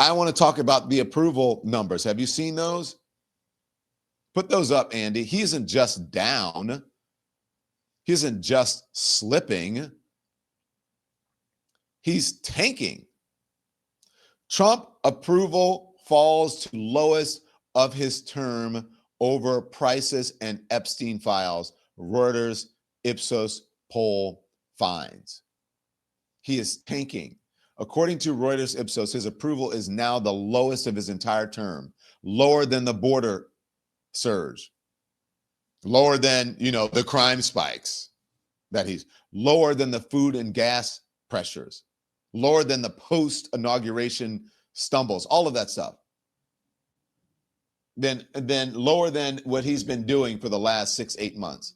I want to talk about the approval numbers. Have you seen those? Put those up, Andy. He isn't just down. He isn't just slipping. He's tanking. Trump approval falls to lowest of his term over prices and Epstein files, Reuters Ipsos poll finds. He is tanking. According to Reuters Ipsos, his approval is now the lowest of his entire term, lower than the border surge, lower than, the crime spikes that he's, lower than the food and gas pressures, lower than the post-inauguration stumbles, all of that stuff. Then lower than what he's been doing for the last 6-8 months.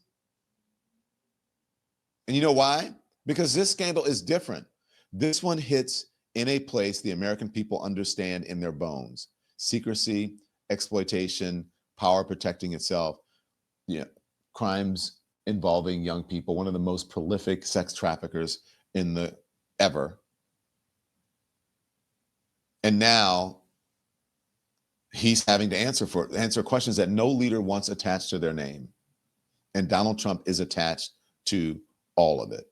And you know why? Because this scandal is different. This one hits in a place the American people understand in their bones: secrecy, exploitation, power protecting itself, crimes involving young people, one of the most prolific sex traffickers in the ever. And now he's having to answer questions that no leader wants attached to their name. And Donald Trump is attached to all of it.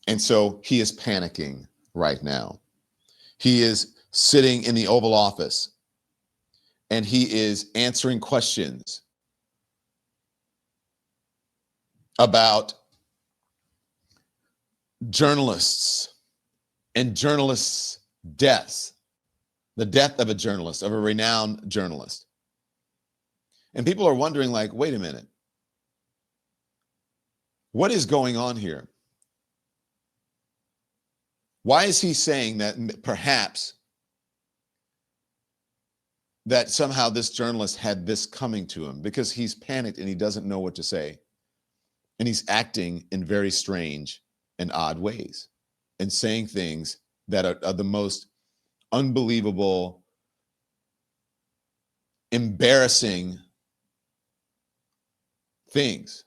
And so he is panicking right now. He is sitting in the Oval Office and he is answering questions about journalists and journalists' deaths, the death of a journalist, of a renowned journalist. And people are wondering, like, wait a minute, what is going on here? Why is he saying that perhaps that somehow this journalist had this coming to him? Because he's panicked and he doesn't know what to say. And he's acting in very strange and odd ways and saying things that are the most unbelievable, embarrassing things.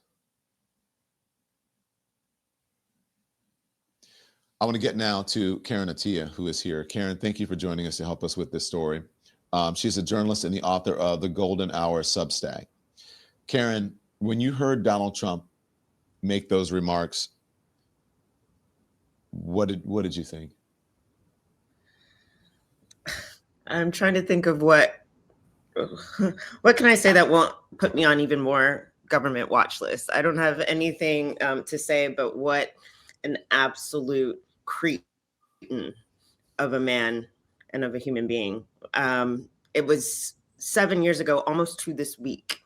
I want to get now to Karen Attiah, who is here. Karen, thank you for joining us to help us with this story. She's a journalist and the author of the Golden Hour Substack. Karen, when you heard Donald Trump make those remarks, what did you think? I'm trying to think of what can I say that won't put me on even more government watch lists. I don't have anything to say about what an absolute cretin of a man and of a human being. It was 7 years ago, almost to this week,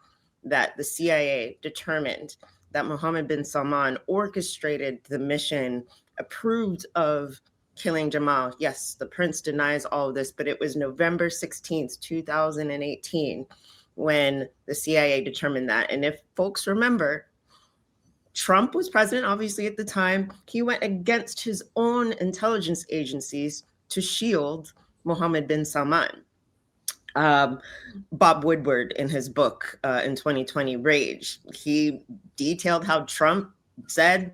that the CIA determined that Mohammed bin Salman orchestrated the mission, approved of killing Jamal. Yes, the prince denies all of this, but it was November 16th, 2018, when the CIA determined that. And if folks remember, Trump was president, obviously, at the time. He went against his own intelligence agencies to shield Mohammed bin Salman. Bob Woodward, in his book in 2020, Rage, he detailed how Trump said,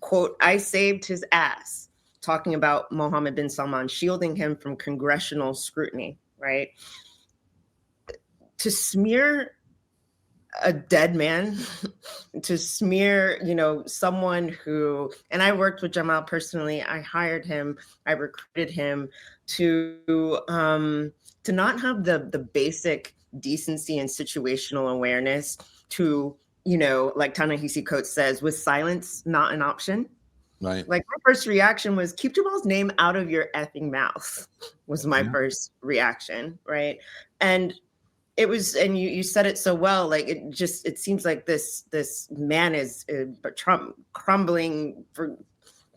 quote, "I saved his ass," talking about Mohammed bin Salman, shielding him from congressional scrutiny, right? To smear a dead man, to smear, someone who, and I worked with Jamal personally, I hired him, I recruited him to not have the basic decency and situational awareness to, like Ta-Nehisi Coates says, with silence, not an option. Right. Like, my first reaction was, keep Jamal's name out of your effing mouth, was my first reaction, right? And it was, and you said it so well, like, it seems like this man is Trump crumbling,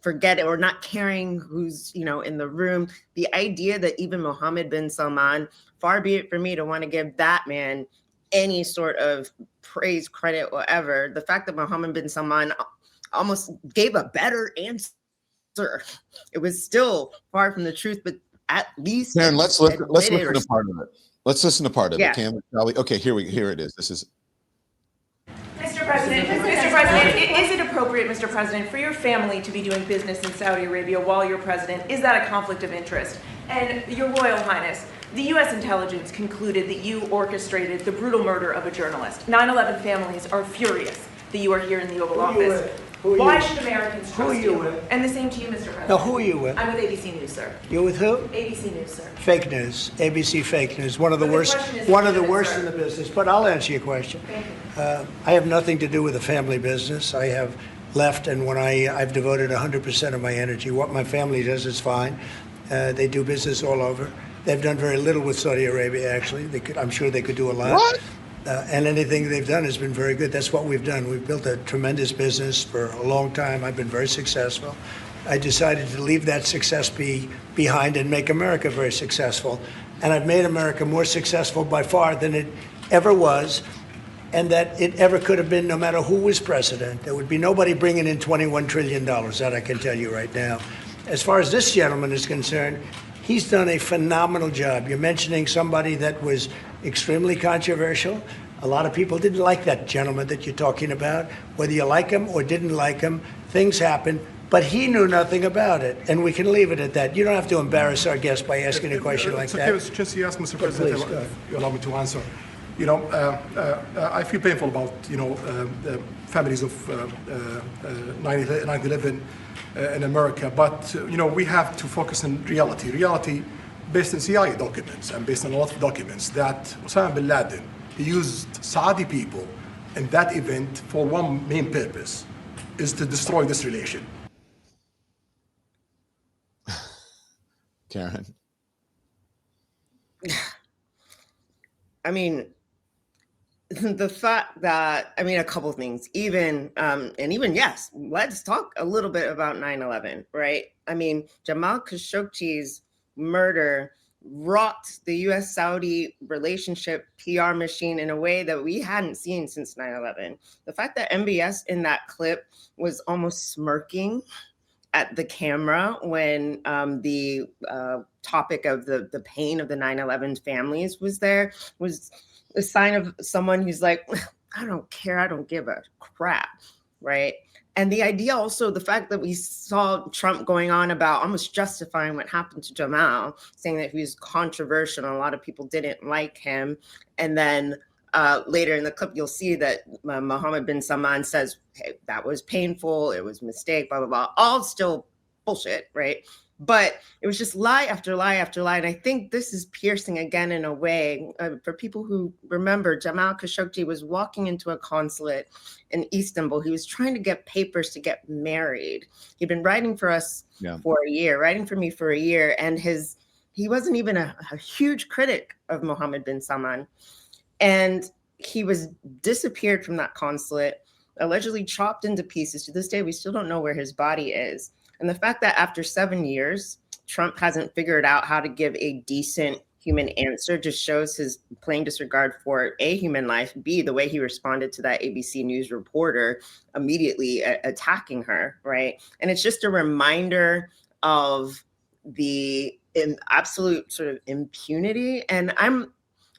forget it, or not caring who's, in the room. The idea that even Mohammed bin Salman, far be it for me to want to give that man any sort of praise, credit, whatever, the fact that Mohammed bin Salman almost gave a better answer, it was still far from the truth, but at least Karen, let's listen to part of it. Let's listen to part of it. Okay, here it is. This is Mr. President, President, is it appropriate, Mr. President, for your family to be doing business in Saudi Arabia while you're president? Is that a conflict of interest? And Your Royal Highness, the U.S. intelligence concluded that you orchestrated the brutal murder of a journalist. 9/11 families are furious that you are here in the Oval Office. Why should Americans trust you? Who are you with? And the same to you, Mr. President. Now, who are you with? I'm with ABC News, sir. You're with who? ABC News, sir. Fake news. ABC fake news. One of the worst in the business. But I'll answer your question. Thank you. I have nothing to do with the family business. I have left, and when I've devoted 100% of my energy. What my family does is fine. They do business all over. They've done very little with Saudi Arabia, actually. I'm sure they could do a lot. What? And anything they've done has been very good. That's what we've done. We've built a tremendous business for a long time. I've been very successful. I decided to leave that success behind and make America very successful. And I've made America more successful by far than it ever was, and that it ever could have been, no matter who was president. There would be nobody bringing in $21 trillion, that I can tell you right now. As far as this gentleman is concerned, he's done a phenomenal job. You're mentioning somebody that was extremely controversial. A lot of people didn't like that gentleman that you're talking about. Whether you like him or didn't like him, things happen. But he knew nothing about it, and we can leave it at that. You don't have to embarrass our guest by asking a question like that. Okay, just you ask, Mr. President, please, you allow me to answer. I feel painful about, the families of 9/11 in America, but, we have to focus on reality based on CIA documents and based on a lot of documents that Osama bin Laden, he used Saudi people in that event for one main purpose, is to destroy this relation. Karen. I mean, the fact that, a couple of things, yes, let's talk a little bit about 9/11, right? Jamal Khashoggi's murder rocked the U.S.-Saudi relationship PR machine in a way that we hadn't seen since 9/11. The fact that MBS in that clip was almost smirking at the camera when the topic of the pain of the 9/11 families was there was a sign of someone who's like, I don't care, I don't give a crap, right? And the idea also, the fact that we saw Trump going on about almost justifying what happened to Jamal, saying that he was controversial and a lot of people didn't like him. And then later in the clip, you'll see that Mohammed bin Salman says, hey, that was painful, it was a mistake, blah, blah, blah, all still bullshit, right? But it was just lie after lie after lie. And I think this is piercing again in a way. For people who remember, Jamal Khashoggi was walking into a consulate in Istanbul. He was trying to get papers to get married. He'd been writing for us for a year, writing for me for a year. And he wasn't even a huge critic of Mohammed bin Salman. And he was disappeared from that consulate, allegedly chopped into pieces. To this day, we still don't know where his body is. And the fact that after 7 years, Trump hasn't figured out how to give a decent human answer just shows his plain disregard for A, human life, B, the way he responded to that ABC News reporter immediately attacking her, right? And it's just a reminder of the absolute sort of impunity. And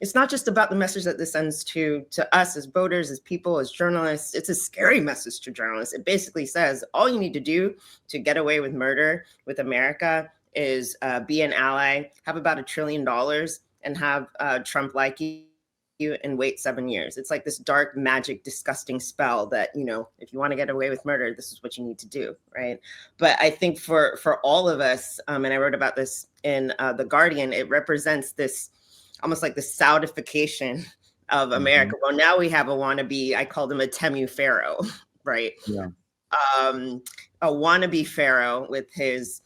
it's not just about the message that this sends to us as voters, as people, as journalists. It's a scary message to journalists. It basically says all you need to do to get away with murder with America is be an ally, have about $1 trillion, and have Trump like you and wait 7 years. It's like this dark, magic, disgusting spell that, if you want to get away with murder, this is what you need to do, right? But I think for all of us, and I wrote about this in The Guardian, it represents this almost like the Saudification of America. Well, now we have a wannabe, I called him a Temu Pharaoh, right? Yeah. A wannabe Pharaoh with his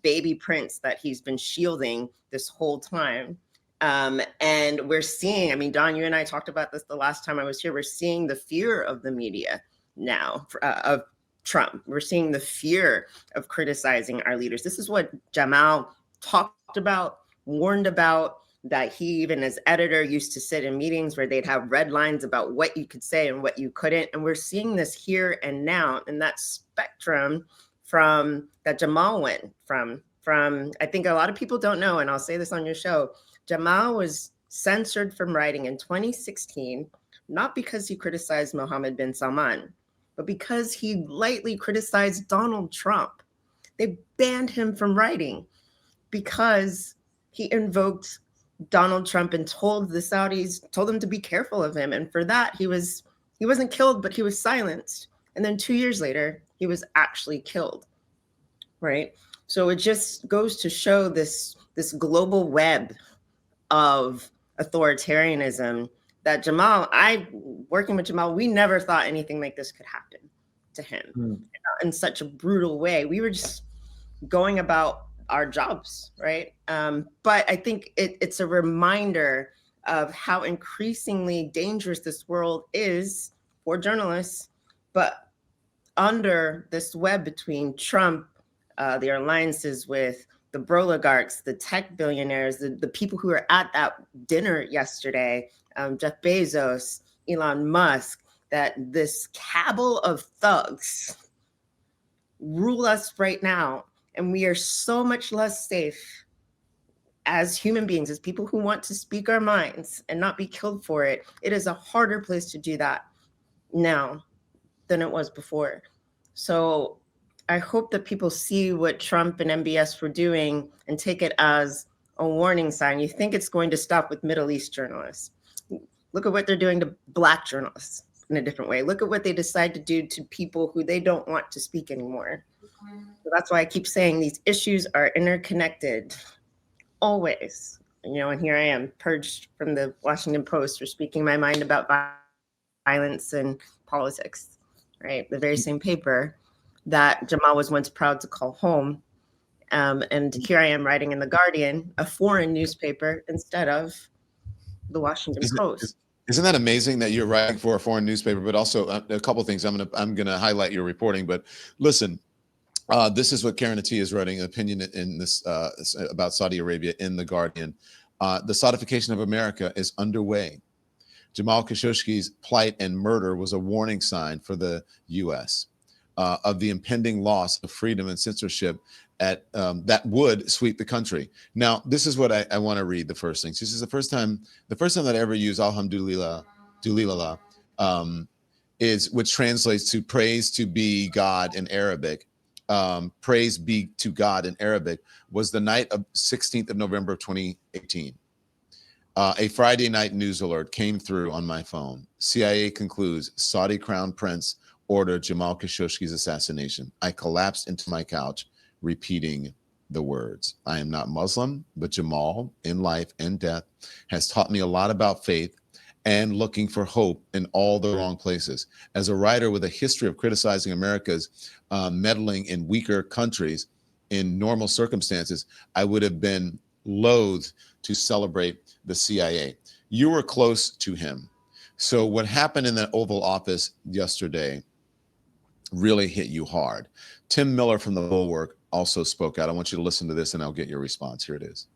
baby prince that he's been shielding this whole time. And we're seeing, Don, you and I talked about this the last time I was here, we're seeing the fear of the media now, of Trump. We're seeing the fear of criticizing our leaders. This is what Jamal talked about, warned about, that he, even as editor, used to sit in meetings where they'd have red lines about what you could say and what you couldn't. And we're seeing this here and now in that spectrum from that Jamal went from, I think a lot of people don't know, and I'll say this on your show, Jamal was censored from writing in 2016, not because he criticized Mohammed bin Salman, but because he lightly criticized Donald Trump. They banned him from writing because he invoked Donald Trump and told the Saudis, told them to be careful of him. And for that, he wasn't killed, but he was silenced. And then 2 years later, he was actually killed, right? So it just goes to show this global web of authoritarianism that Jamal, working with Jamal, we never thought anything like this could happen to him in such a brutal way. We were just going about our jobs, right? But I think it's a reminder of how increasingly dangerous this world is for journalists, but under this web between Trump, the alliances with the oligarchs, the tech billionaires, the people who were at that dinner yesterday, Jeff Bezos, Elon Musk, that this cabal of thugs rule us right now. And we are so much less safe as human beings, as people who want to speak our minds and not be killed for it. It is a harder place to do that now than it was before. So I hope that people see what Trump and MBS were doing and take it as a warning sign. You think it's going to stop with Middle East journalists. Look at what they're doing to Black journalists in a different way. Look at what they decide to do to people who they don't want to speak anymore. So that's why I keep saying these issues are interconnected, always. And here I am, purged from the Washington Post for speaking my mind about violence and politics, right? The very same paper that Jamal was once proud to call home. And here I am writing in The Guardian, a foreign newspaper, instead of the Washington Post. Isn't that amazing that you're writing for a foreign newspaper? But also a couple of things. I'm gonna highlight your reporting. But listen, this is what Karen Attiah is writing, an opinion in this about Saudi Arabia in The Guardian. The Saudification of America is underway. Jamal Khashoggi's plight and murder was a warning sign for the U.S. Of the impending loss of freedom and censorship that would sweep the country. Now, this is what I want to read. The first thing. This is the first time that I ever use Alhamdulillah, is which translates to praise to be God in Arabic. Praise be to God in Arabic was the night of 16th of November of 2018. A Friday night news alert came through on my phone. CIA concludes Saudi Crown Prince ordered Jamal Khashoggi's assassination. I collapsed into my couch, repeating the words. I am not Muslim, but Jamal, in life and death, has taught me a lot about faith and looking for hope in all the wrong places. As a writer with a history of criticizing America's meddling in weaker countries in normal circumstances, I would have been loath to celebrate the CIA. You were close to him. So what happened in the Oval Office yesterday really hit you hard. Tim Miller from the Bulwark also spoke out. I want you to listen to this and I'll get your response. Here it is.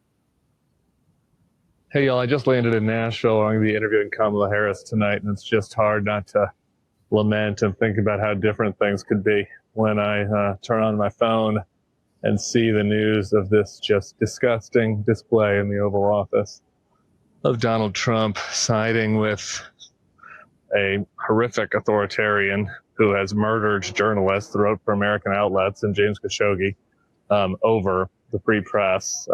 Hey, y'all, I just landed in Nashville. I'm going to be interviewing Kamala Harris tonight, and it's just hard not to lament and think about how different things could be when I turn on my phone and see the news of this just disgusting display in the Oval Office of Donald Trump siding with a horrific authoritarian who has murdered journalists, wrote for American outlets, and James Khashoggi over the free press.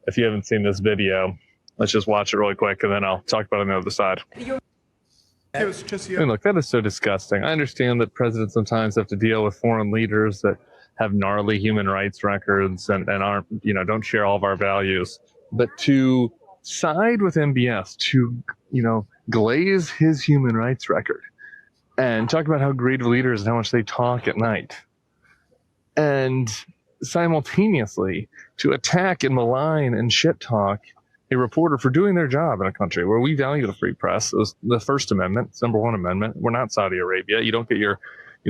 If you haven't seen this video, let's just watch it really quick, and then I'll talk about it on the other side. I mean, look, that is so disgusting. I understand that presidents sometimes have to deal with foreign leaders that have gnarly human rights records and aren't, don't share all of our values. But to side with MBS, to, glaze his human rights record and talk about how great of leaders and how much they talk at night, and simultaneously to attack and malign and shit talk a reporter for doing their job in a country where we value the free press. It was the First Amendment, it's number one amendment. We're not Saudi Arabia. You don't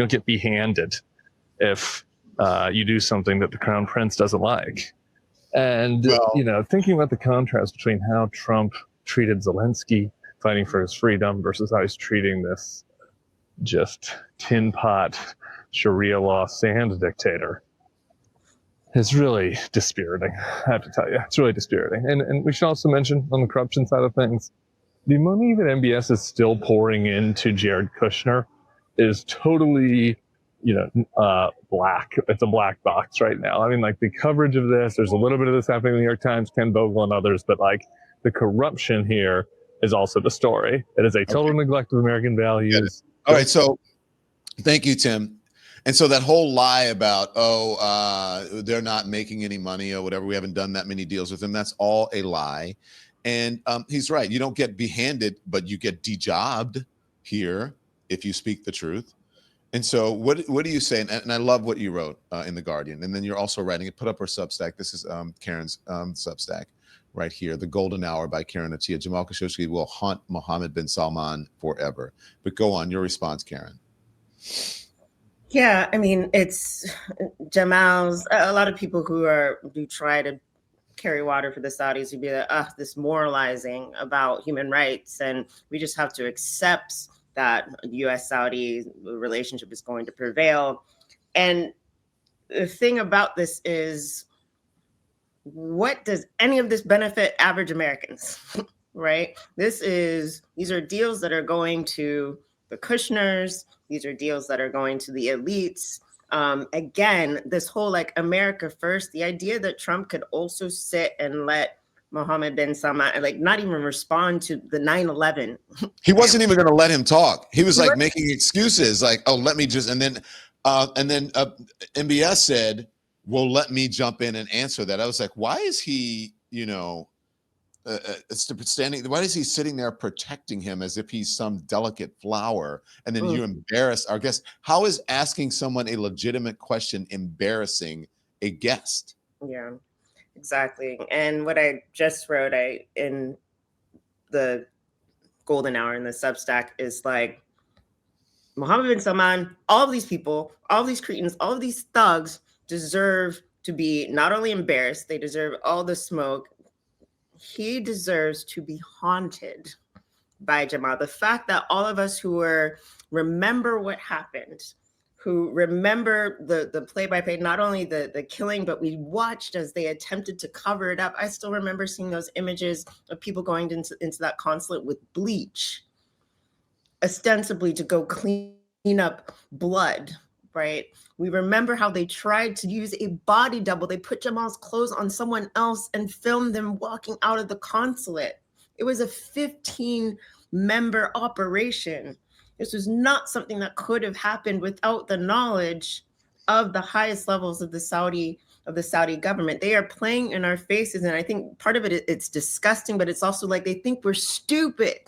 get behanded if you do something that the Crown Prince doesn't like. And thinking about the contrast between how Trump treated Zelensky fighting for his freedom versus how he's treating this just tin pot Sharia law sand dictator is really dispiriting. I have to tell you, it's really dispiriting. And we should also mention on the corruption side of things, the money that MBS is still pouring into Jared Kushner is totally, black. It's a black box right now. I mean, like the coverage of this, there's a little bit of this happening in the New York Times, Ken Vogel and others, but like the corruption here is also the story. It is a total neglect of American values. All right. So thank you, Tim. And so that whole lie about, they're not making any money or whatever, we haven't done that many deals with them, that's all a lie. And he's right. You don't get behanded, but you get dejobbed here if you speak the truth. And so what do you say? And I love what you wrote in The Guardian. And then you're also writing it. Put up her Substack. This is Karen's Substack right here. The Golden Hour by Karen Attiah. Jamal Khashoggi will haunt Mohammed bin Salman forever. But go on. Your response, Karen. Yeah, I mean, it's Jamal's. A lot of people who try to carry water for the Saudis would be like, this moralizing about human rights, and we just have to accept that U.S.-Saudi relationship is going to prevail. And the thing about this is, what does any of this benefit average Americans, right? These are deals that are going to the Kushners. These are deals that are going to the elites. Again, this whole like America first, the idea that Trump could also sit and let Mohammed bin Salman like not even respond to the 9/11. He wasn't even going to let him talk. He was like making excuses like, oh, let me just, and then MBS said, well, let me jump in and answer that. I was like, why is he, standing, why is he sitting there protecting him as if he's some delicate flower? And then you embarrass our guest. How is asking someone a legitimate question embarrassing a guest? Yeah, exactly. And what I just wrote in the Golden Hour in the Substack is like, Mohammed bin Salman, all of these people, all of these cretins, all of these thugs deserve to be not only embarrassed, they deserve all the smoke. He deserves to be haunted by Jamal. The fact that all of us who remember what happened, who remember the play-by-play, not only the killing, but we watched as they attempted to cover it up. I still remember seeing those images of people going into that consulate with bleach, ostensibly to go clean up blood, right? We remember how they tried to use a body double. They put Jamal's clothes on someone else and filmed them walking out of the consulate. It was a 15-member operation. This was not something that could have happened without the knowledge of the highest levels of the Saudi government. They are playing in our faces. And I think part of it, it's disgusting, but it's also like they think we're stupid.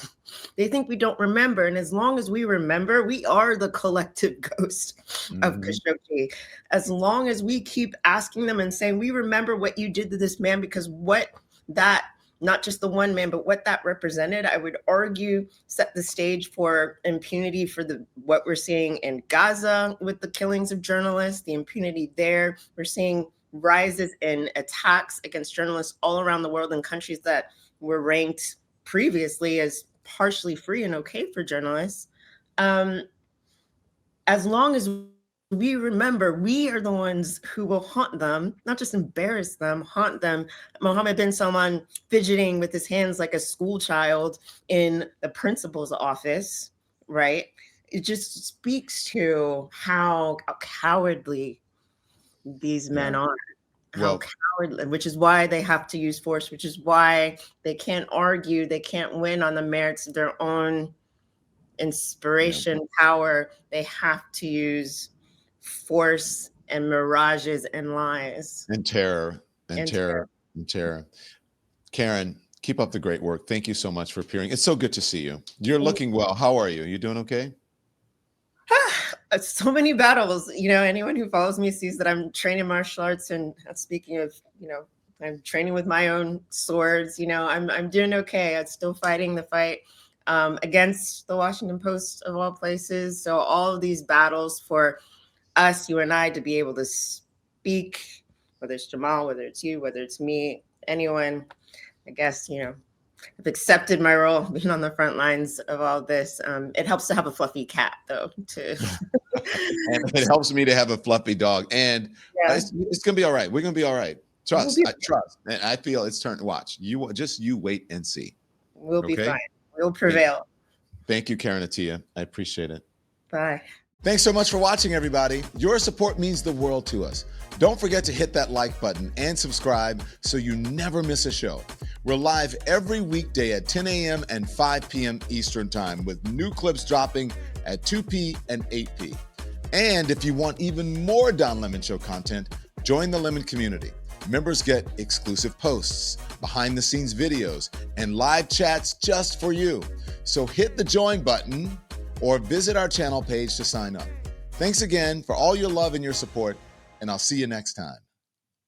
They think we don't remember. And as long as we remember, we are the collective ghost of Khashoggi. As long as we keep asking them and saying, we remember what you did to this man, because what that, not just the one man, but what that represented, I would argue, set the stage for impunity for what we're seeing in Gaza with the killings of journalists, the impunity there. We're seeing rises in attacks against journalists all around the world in countries that were ranked previously as partially free and okay for journalists. As long as we remember, we are the ones who will haunt them, not just embarrass them, haunt them. Mohammed bin Salman fidgeting with his hands like a school child in the principal's office, right? It just speaks to how cowardly these men are. How cowardly, which is why they have to use force, which is why they can't argue, they can't win on the merits of their own inspiration, power. They have to use force and mirages and lies. And terror. Karen, keep up the great work. Thank you so much for appearing. It's so good to see you. You're looking well. How are you? You doing okay? So many battles. Anyone who follows me sees that I'm training martial arts, and speaking of, I'm training with my own swords. I'm doing okay. I'm still fighting the fight against the Washington Post of all places. So all of these battles for us, you and I, to be able to speak, whether it's Jamal, whether it's you, whether it's me, anyone, I guess, I've accepted my role being on the front lines of all this. It helps to have a fluffy cat, though. And it helps me to have a fluffy dog. And it's going to be all right. We're going to be all right. Trust. I trust. And I feel it's turn. Watch. You wait and see. We'll be fine. We'll prevail. Thank you, Karen Attiah. I appreciate it. Bye. Thanks so much for watching, everybody. Your support means the world to us. Don't forget to hit that like button and subscribe so you never miss a show. We're live every weekday at 10 a.m. and 5 p.m. Eastern Time with new clips dropping at 2 p. and 8 p. And if you want even more Don Lemon Show content, join the Lemon community. Members get exclusive posts, behind-the-scenes videos, and live chats just for you. So hit the join button or visit our channel page to sign up. Thanks again for all your love and your support, and I'll see you next time.